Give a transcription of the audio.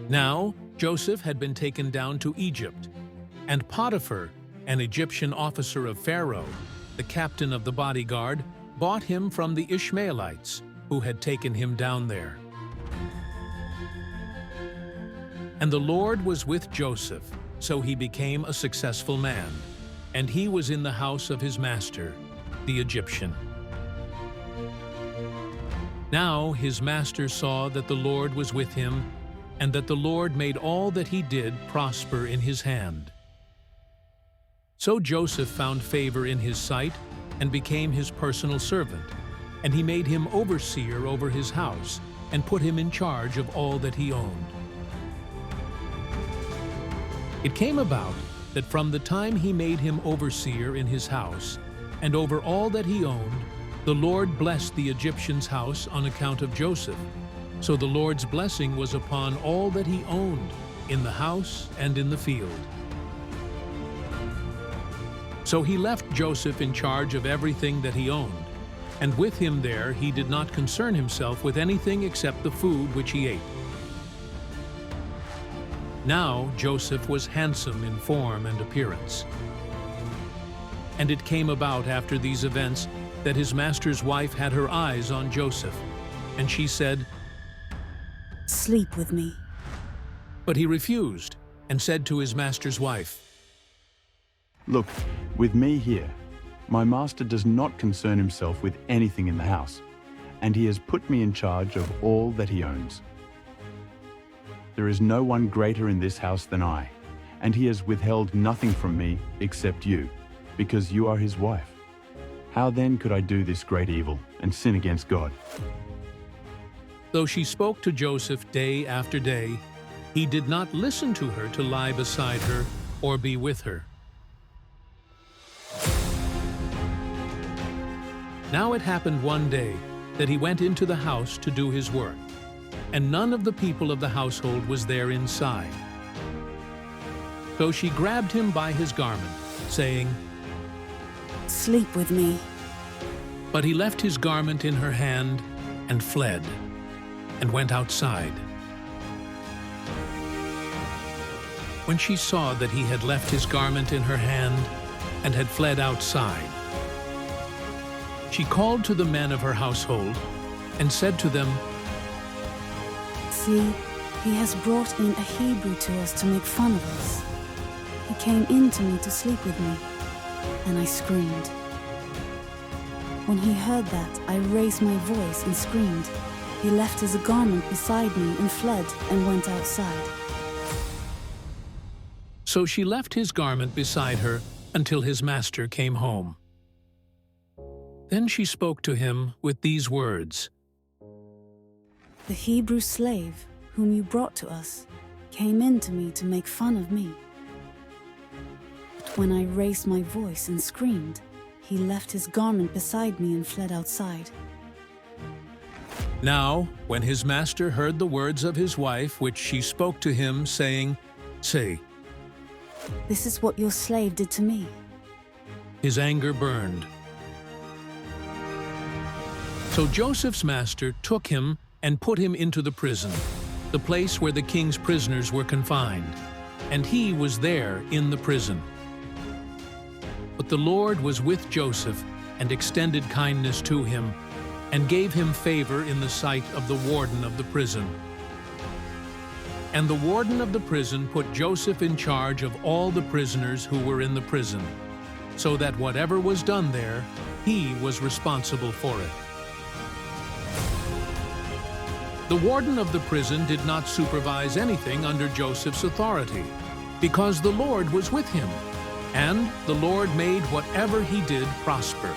Now Joseph had been taken down to Egypt, and Potiphar, an Egyptian officer of Pharaoh, the captain of the bodyguard, bought him from the Ishmaelites, who had taken him down there. And the Lord was with Joseph, so he became a successful man, and he was in the house of his master, the Egyptian. Now his master saw that the Lord was with him, and that the Lord made all that he did prosper in his hand. So Joseph found favor in his sight and became his personal servant, and he made him overseer over his house and put him in charge of all that he owned. It came about that from the time he made him overseer in his house and over all that he owned, the Lord blessed the Egyptian's house on account of Joseph. So the Lord's blessing was upon all that he owned, in the house and in the field. So he left Joseph in charge of everything that he owned, and with him there he did not concern himself with anything except the food which he ate. Now Joseph was handsome in form and appearance. And it came about after these events that his master's wife had her eyes on Joseph, and she said, "Sleep with me." But he refused and said to his master's wife, "Look, with me here, my master does not concern himself with anything in the house, and he has put me in charge of all that he owns. There is no one greater in this house than I, and he has withheld nothing from me except you, because you are his wife. How then could I do this great evil and sin against God?" Though she spoke to Joseph day after day, he did not listen to her to lie beside her or be with her. Now it happened one day that he went into the house to do his work, and none of the people of the household was there inside. So she grabbed him by his garment, saying, "Sleep with me." But he left his garment in her hand and fled, and went outside. When she saw that he had left his garment in her hand and had fled outside, she called to the men of her household and said to them, "See, he has brought in a Hebrew to us to make fun of us. He came in to me to sleep with me, and I screamed. When he heard that, I raised my voice and screamed. He left his garment beside me and fled and went outside." So she left his garment beside her until his master came home. Then she spoke to him with these words, "The Hebrew slave whom you brought to us came in to me to make fun of me. But when I raised my voice and screamed, he left his garment beside me and fled outside." Now, when his master heard the words of his wife which she spoke to him, saying, "Say," "This is what your slave did to me," his anger burned. So Joseph's master took him and put him into the prison, the place where the king's prisoners were confined, and he was there in the prison. But the Lord was with Joseph and extended kindness to him, and gave him favor in the sight of the warden of the prison. And the warden of the prison put Joseph in charge of all the prisoners who were in the prison, so that whatever was done there, he was responsible for it. The warden of the prison did not supervise anything under Joseph's authority, because the Lord was with him, and the Lord made whatever he did prosper.